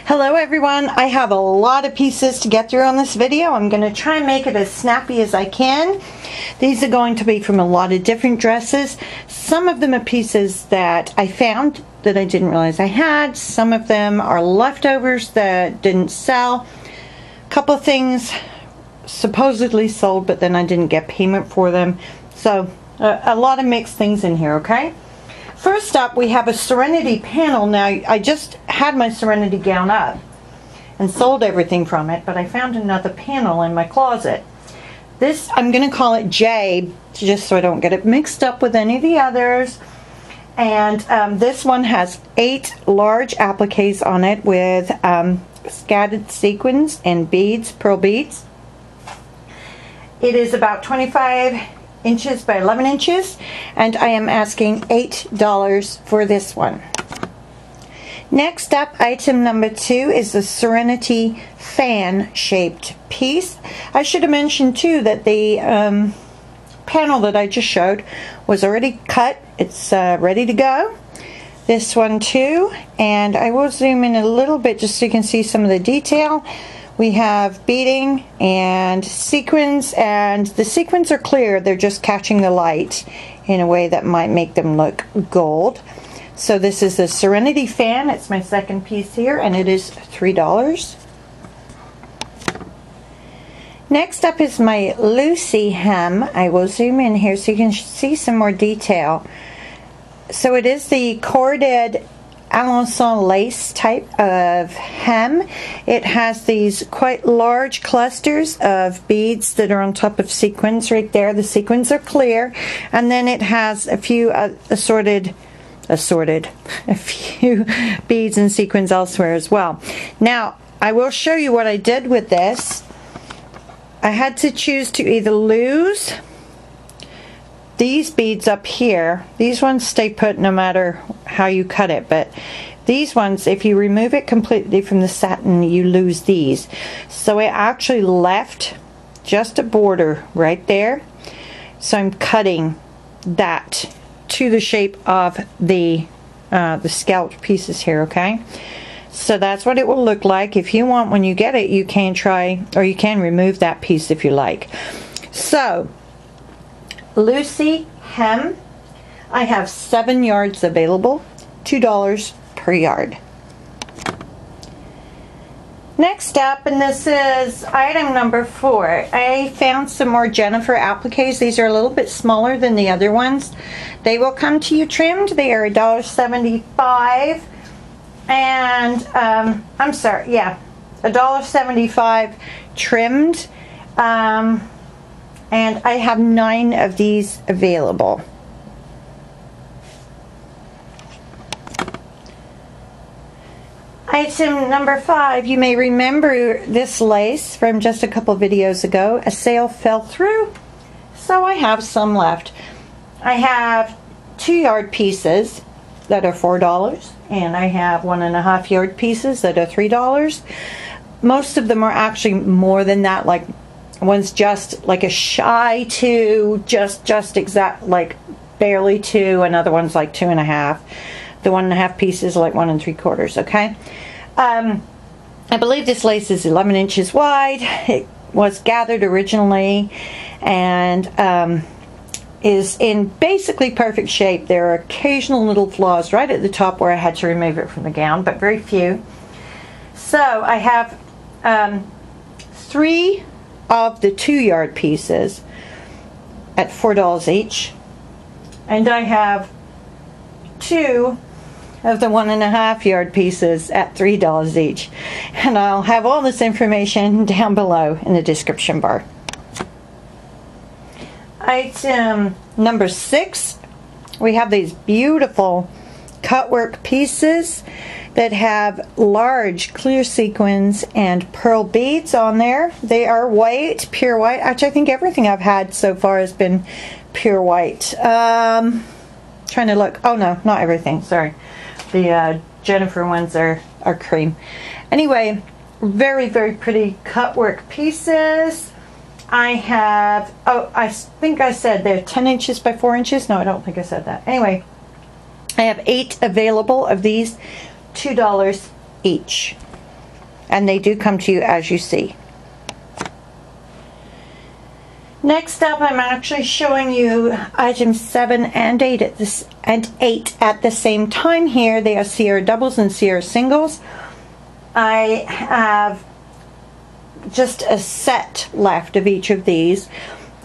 Hello everyone, I have a lot of pieces to get through on this video. I'm going to try and make it as snappy as I can. These are going to be from a lot of different dresses. Some of them are pieces that I found that I didn't realize I had. Some of them are leftovers that didn't sell. A couple of things supposedly sold, but then I didn't get payment for them. So a lot of mixed things in here, okay? First up, we have a Serenity panel. Now, I just had my Serenity gown up and sold everything from it, but I found another panel in my closet. This, I'm going to call it J, just so I don't get it mixed up with any of the others. And this one has 8 large appliques on it with scattered sequins and beads, pearl beads. It is about 25 inches by 11 inches, and I am asking $8 for this one. Next up, item number 2 is the Serenity fan shaped piece. I should have mentioned too that the panel that I just showed was already cut. It's ready to go. This one too, and I will zoom in a little bit just so you can see some of the detail. We have beading and sequins, and the sequins are clear. They're just catching the light in a way that might make them look gold. So this is the Serenity fan. It's my second piece here, and it is $3. Next up is my Lucy hem. I will zoom in here so you can see some more detail. So it is the corded Alençon lace type of hem. It has these quite large clusters of beads that are on top of sequins right there. The sequins are clear, and then it has a few assorted a few beads and sequins elsewhere as well. Now I will show you what I did with this. I had to choose to either lose these beads up here. These ones stay put no matter how you cut it, but these ones, if you remove it completely from the satin, you lose these. So I actually left just a border right there. So I'm cutting that to the shape of the scalloped pieces here, okay? So that's what it will look like. If you want, when you get it, you can try, or you can remove that piece if you like. So Lucy hem, I have 7 yards available, $2 per yard. Next up, and this is item number 4, I found some more Jennifer appliques. These are a little bit smaller than the other ones. They will come to you trimmed. They are $1.75, and I'm sorry, yeah, $1.75 trimmed. And I have 9 of these available. Item number 5, you may remember this lace from just a couple videos ago. A sale fell through, so I have some left. I have 2-yard pieces that are $4, and I have 1.5-yard pieces that are $3. Most of them are actually more than that, like one's just like a shy 2, just exact, like barely 2. Another one's like 2.5. The 1.5 pieces are like 1 3/4. Okay. I believe this lace is 11 inches wide. It was gathered originally, and is in basically perfect shape. There are occasional little flaws right at the top where I had to remove it from the gown, but very few. So I have 3 of the 2-yard pieces at $4 each, and I have 2 of the 1.5-yard pieces at $3 each, and I'll have all this information down below in the description bar. Item number 6, we have these beautiful cutwork pieces that have large clear sequins and pearl beads on there. They are white, pure white. Actually, I think everything I've had so far has been pure white. Trying to look. Oh no, not everything. Sorry. The Jennifer ones are cream. Anyway, very, very pretty cutwork pieces. I have, oh, I think I said they're 10 inches by 4 inches. No, I don't think I said that. Anyway, I have 8 available of these, $2 each. and they do come to you as you see. Next up, I'm actually showing you items 7 and 8 at the same time here. They are Sierra doubles and Sierra singles. I have just a set left of each of these.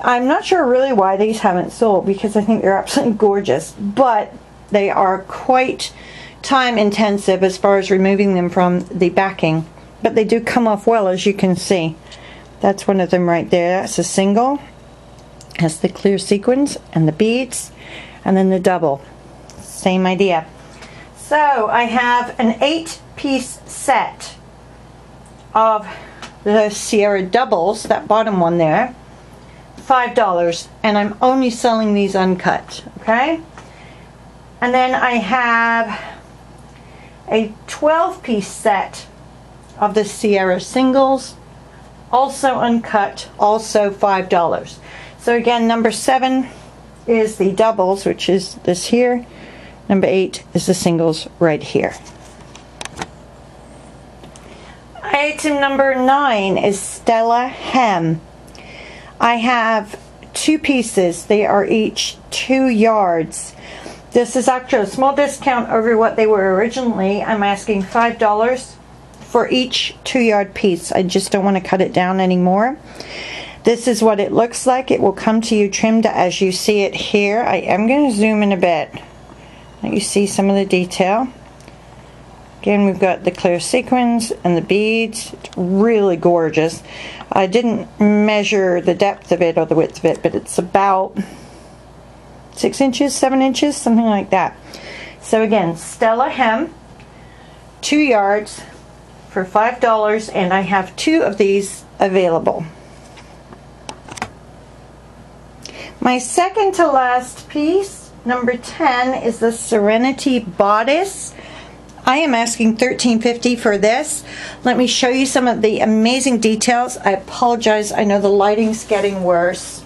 I'm not sure really why these haven't sold, because I think they're absolutely gorgeous, but they are quite time intensive as far as removing them from the backing. But they do come off well, as you can see. That's one of them right there. That's a single. Has the clear sequins and the beads, and then the double. Same idea. So I have an 8-piece set of the Sierra doubles, that bottom one there, $5, and I'm only selling these uncut, okay? And then I have a 12-piece set of the Sierra singles, also uncut, also $5. So again, number 7 is the doubles, which is this here. Number 8 is the singles right here. Item number 9 is Stella hem. I have 2 pieces. They are each 2 yards. This is actually a small discount over what they were originally. I'm asking $5 for each 2-yard piece. I just don't want to cut it down anymore. This is what it looks like. It will come to you trimmed as you see it here. I am going to zoom in a bit. Let you see some of the detail. Again, we've got the clear sequins and the beads. It's really gorgeous. I didn't measure the depth of it or the width of it, but it's about 6 inches, 7 inches, something like that. So again, Stella hem, 2 yards for $5, and I have 2 of these available. My second to last piece, number 10, is the Serenity bodice. I am asking $13.50 for this. Let me show you some of the amazing details. I apologize, I know the lighting's getting worse.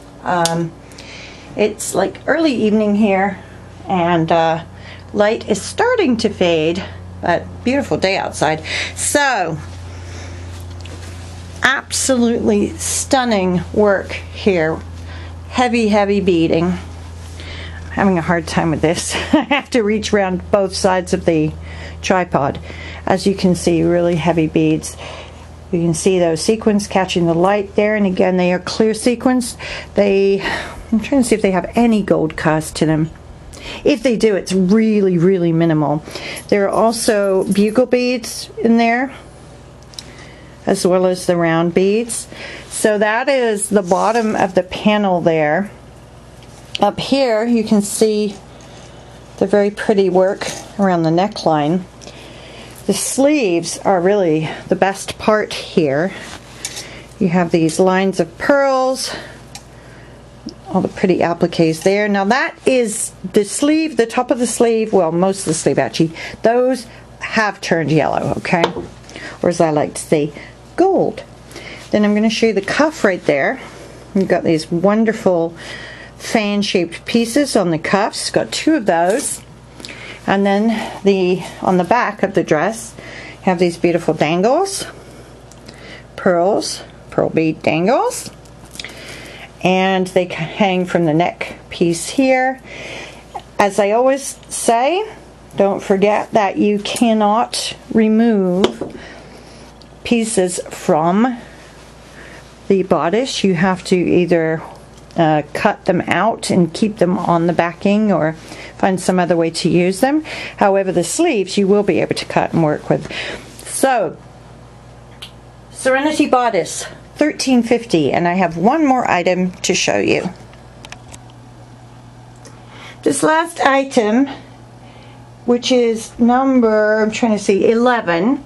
It's like early evening here, and light is starting to fade, but beautiful day outside. So, absolutely stunning work here. Heavy, heavy beading. I'm having a hard time with this. I have to reach around both sides of the tripod. As you can see, really heavy beads. You can see those sequins catching the light there, and again, they are clear sequins. I'm trying to see if they have any gold cast to them. If they do, it's really, really minimal. There are also bugle beads in there, as well as the round beads. So that is the bottom of the panel there. Up here you can see the very pretty work around the neckline. The sleeves are really the best part here. You have these lines of pearls, all the pretty appliques there. Now that is the sleeve, the top of the sleeve, well, most of the sleeve actually, those have turned yellow, okay? Or as I like to say, gold. Then I'm going to show you the cuff right there. You've got these wonderful fan-shaped pieces on the cuffs. Got 2 of those. And then on the back of the dress, you have these beautiful dangles, pearls, pearl bead dangles, and they hang from the neck piece here. As I always say, don't forget that you cannot remove pieces from the bodice. You have to either cut them out and keep them on the backing, or find some other way to use them. However, the sleeves you will be able to cut and work with. So, Serenity bodice, $13.50, and I have one more item to show you. This last item, which is number, I'm trying to see, 11,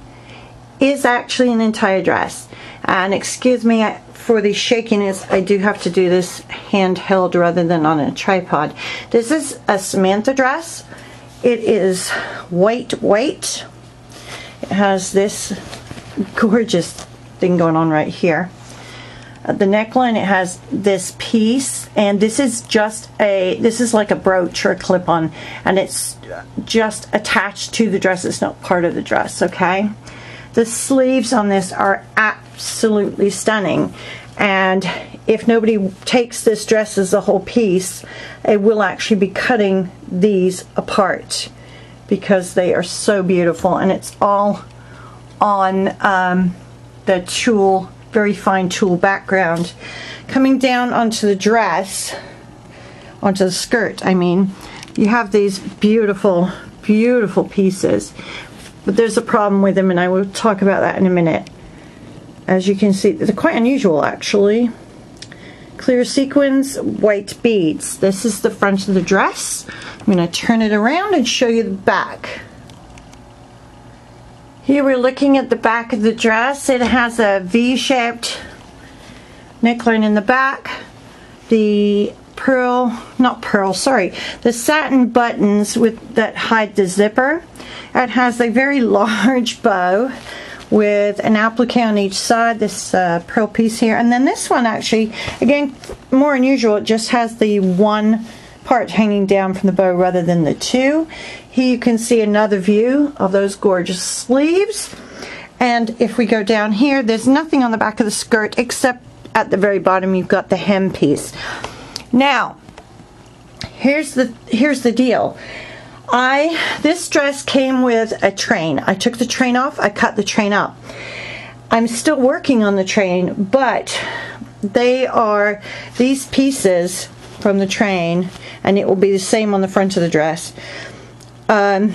is actually an entire dress. And excuse me for the shakiness, I do have to do this handheld rather than on a tripod. This is a Samantha dress. It is white. It has this gorgeous thing going on right here. At the neckline, it has this piece, and this is like a brooch or a clip-on, and it's just attached to the dress. It's not part of the dress, okay? The sleeves on this are absolutely stunning, and if nobody takes this dress as a whole piece, it will actually be cutting these apart because they are so beautiful, and it's all on the tulle, very fine tulle background. Coming down onto the dress, onto the skirt, I mean, you have these beautiful, beautiful pieces, but there's a problem with them, and I will talk about that in a minute. As you can see, they're quite unusual actually. Clear sequins, white beads. This is the front of the dress. I'm going to turn it around and show you the back. Here we're looking at the back of the dress. It has a V-shaped neckline in the back. The the satin buttons that hide the zipper. It has a very large bow with an applique on each side, this pearl piece here, and then this one actually, again, more unusual, it just has the one part hanging down from the bow rather than the two. Here you can see another view of those gorgeous sleeves, and if we go down here, there's nothing on the back of the skirt except at the very bottom you've got the hem piece. Now, here's the deal. This dress came with a train. I took the train off, I cut the train up. I'm still working on the train, but they are these pieces from the train, and it will be the same on the front of the dress, are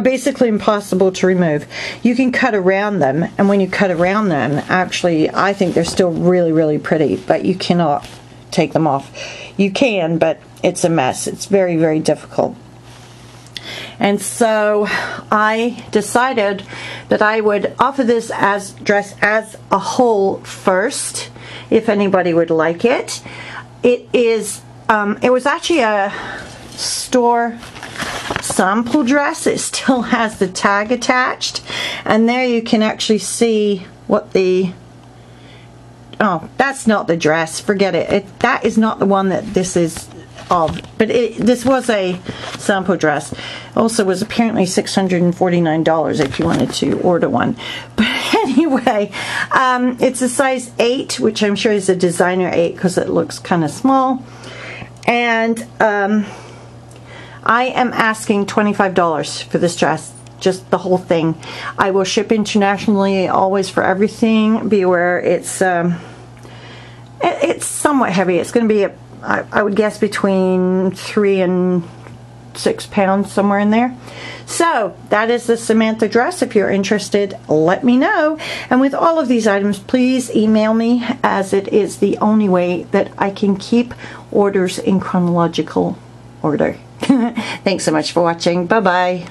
basically impossible to remove. You can cut around them, and when you cut around them, actually, I think they're still really, really pretty, but you cannot take them off. You can, but it's a mess. It's very, very difficult. And so I decided that I would offer this dress as a whole first, if anybody would like it. It was actually a store sample dress. It still has the tag attached, and there you can actually see what oh, that's not the dress, forget it. That is not the one that this is of, but this was a sample dress. Also was apparently $649 if you wanted to order one. But anyway, it's a size 8, which I'm sure is a designer 8 because it looks kind of small. And I am asking $25 for this dress, just the whole thing. I will ship internationally, always, for everything. Be aware it's somewhat heavy. It's going to be I would guess between 3 and 6 pounds, somewhere in there. So that is the Samantha dress. If you're interested, let me know. And with all of these items, please email me, as it is the only way that I can keep orders in chronological order. Thanks so much for watching. Bye bye.